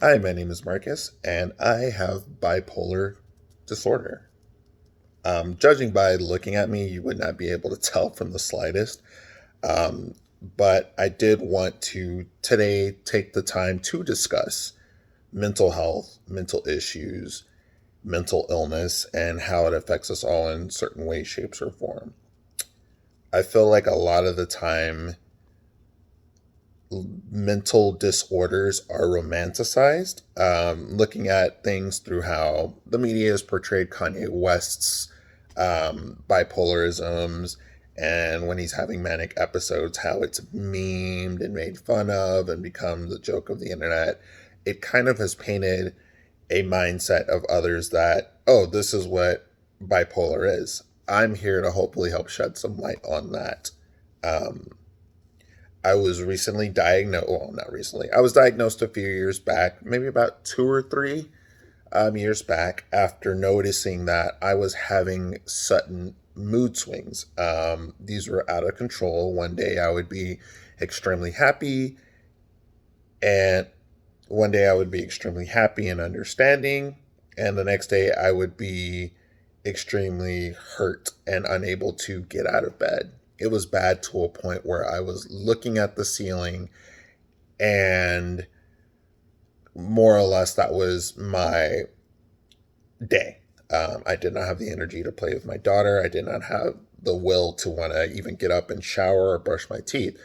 Hi, my name is Marcus, and I have bipolar disorder. Judging by looking at me, you would not be able to tell from the slightest. Um, but I did want to today take the time to discuss mental health, mental issues, mental illness, and how it affects us all in certain ways, shapes, or form. I feel like a lot of the time, mental disorders are romanticized. Looking at things through how the media has portrayed Kanye West's bipolarisms, and when he's having manic episodes, how it's memed and made fun of and become the joke of the internet. It kind of has painted a mindset of others that, oh, this is what bipolar is. I'm here to hopefully help shed some light on that. Um, I was recently diagnosed. Well, not recently. I was diagnosed a few years back, maybe about 2 or 3 years back, after noticing that I was having sudden mood swings. These were out of control. One day I would be extremely happy, and one day I would be extremely happy and understanding, and the next day I would be extremely hurt and unable to get out of bed. It was bad to a point where I was looking at the ceiling, and more or less that was my day. I did not have the energy to play with my daughter. I did not have the will to want to even get up and shower or brush my teeth.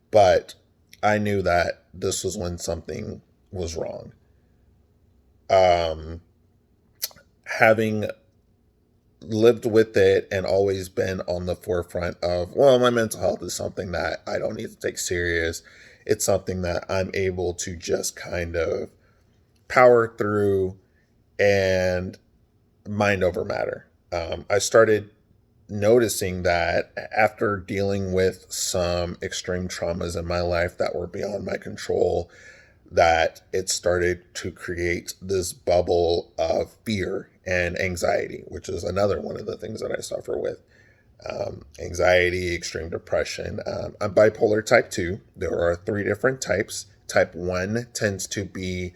But I knew that this was when something was wrong. Um, Having lived with it and always been on the forefront of, well, my mental health is something that I don't need to take serious. It's something that I'm able to just kind of power through and mind over matter. I started noticing that after dealing with some extreme traumas in my life that were beyond my control, that it started to create this bubble of fear and anxiety, which is another one of the things that I suffer with. Anxiety, extreme depression. I'm bipolar type 2. There are 3 different types. Type 1 tends to be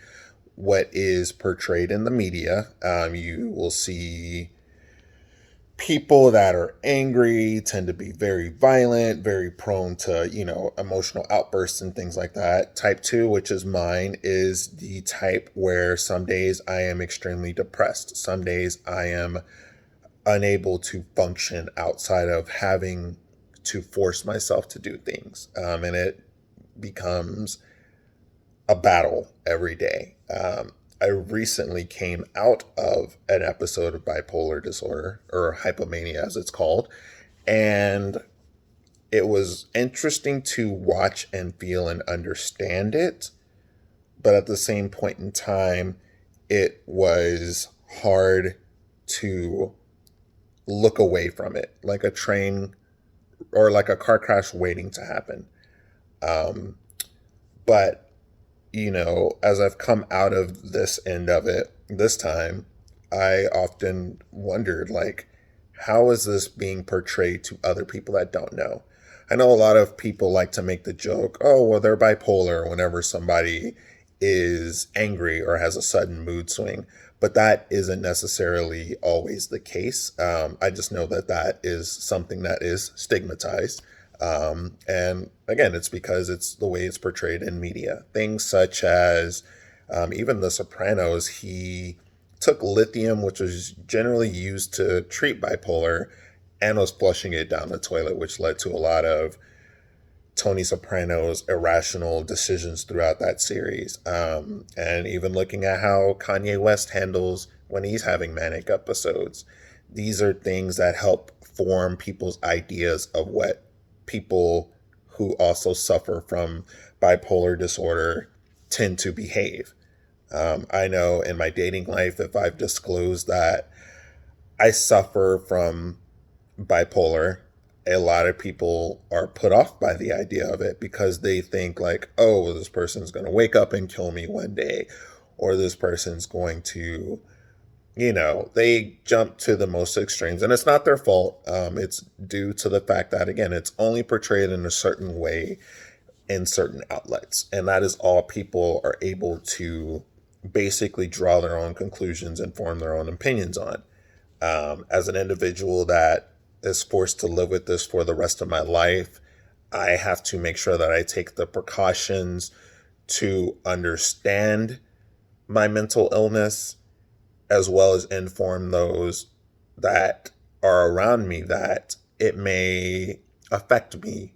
what is portrayed in the media. You will see people that are angry tend to be very violent, very prone to, emotional outbursts and things like that. Type 2, which is mine, is the type where some days I am extremely depressed. Some days I am unable to function outside of having to force myself to do things. And it becomes a battle every day. I recently came out of an episode of bipolar disorder, or hypomania as it's called, and it was interesting to watch and feel and understand it. But at the same point in time, it was hard to look away from it, like a train or like a car crash waiting to happen. Um, but as I've come out of this end of it this time, I often wondered, like, how is this being portrayed to other people that don't know? I know a lot of people like to make the joke, oh, well, they're bipolar whenever somebody is angry or has a sudden mood swing, but that isn't necessarily always the case. I just know that that is something that is stigmatized. And again, it's because it's the way it's portrayed in media. Things such as even The Sopranos, he took lithium, which was generally used to treat bipolar, and was flushing it down the toilet, which led to a lot of Tony Soprano's irrational decisions throughout that series. And even looking at how Kanye West handles when he's having manic episodes. These are things that help form people's ideas of what people who also suffer from bipolar disorder tend to behave. I know in my dating life, if I've disclosed that I suffer from bipolar, a lot of people are put off by the idea of it because they think like, oh, this person's going to wake up and kill me one day, or this person's going to, they jump to the most extremes, and it's not their fault. It's due to the fact that, again, it's only portrayed in a certain way in certain outlets, and that is all people are able to basically draw their own conclusions and form their own opinions on. As an individual that is forced to live with this for the rest of my life, I have to make sure that I take the precautions to understand my mental illness, as well as inform those that are around me that it may affect me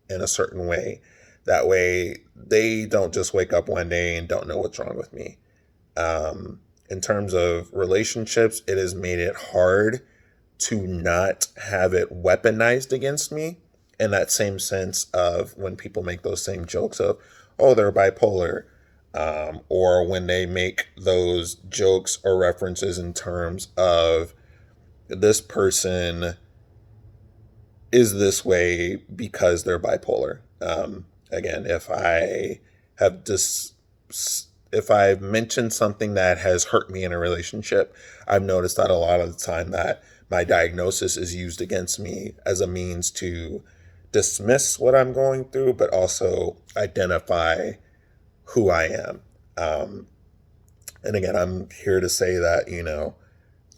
in a certain way. That way, they don't just wake up one day and don't know what's wrong with me. In terms of relationships, it has made it hard to not have it weaponized against me, in that same sense of when people make those same jokes of, oh, they're bipolar, or when they make those jokes or references in terms of this person is this way because they're bipolar. Again, have dis- if I've mentioned something that has hurt me in a relationship, I've noticed that a lot of the time that my diagnosis is used against me as a means to dismiss what I'm going through, but also identify who I am. Um, and again, I'm here to say that,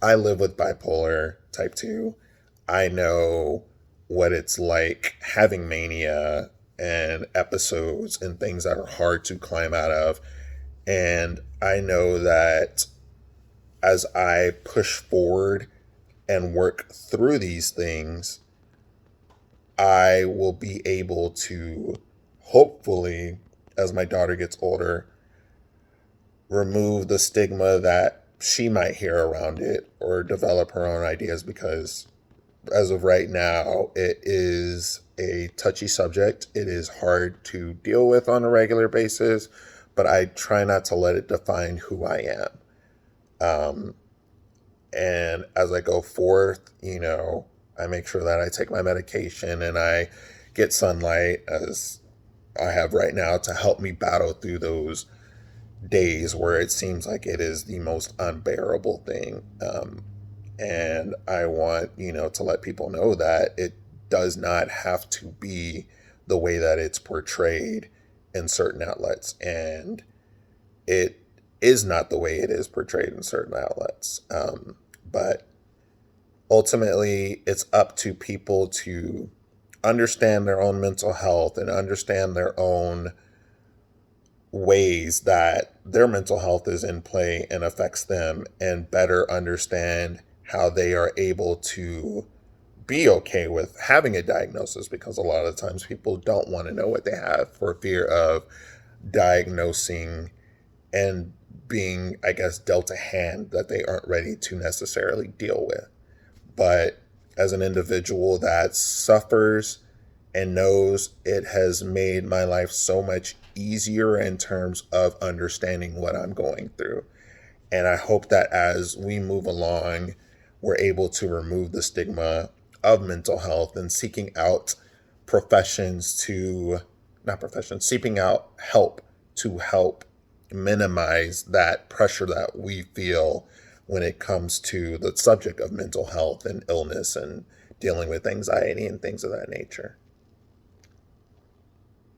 I live with bipolar type 2. I know what it's like having mania and episodes and things that are hard to climb out of. And I know that as I push forward and work through these things, I will be able to hopefully, as my daughter gets older, remove the stigma that she might hear around it or develop her own ideas, because as of right now, it is a touchy subject. It is hard to deal with on a regular basis, but I try not to let it define who I am. Um, and as I go forth, I make sure that I take my medication and I get sunlight, as I have right now, to help me battle through those days where it seems like it is the most unbearable thing. And I want, to let people know that it does not have to be the way that it's portrayed in certain outlets. And it is not the way it is portrayed in certain outlets. But ultimately, it's up to people to understand their own mental health and understand their own ways that their mental health is in play and affects them, and better understand how they are able to be okay with having a diagnosis, because a lot of times people don't want to know what they have for fear of diagnosing and being, I guess, dealt a hand that they aren't ready to necessarily deal with. But as an individual that suffers and knows, it has made my life so much easier in terms of understanding what I'm going through. And I hope that as we move along, we're able to remove the stigma of mental health and seeking out seeking out help to help minimize that pressure that we feel when it comes to the subject of mental health and illness and dealing with anxiety and things of that nature.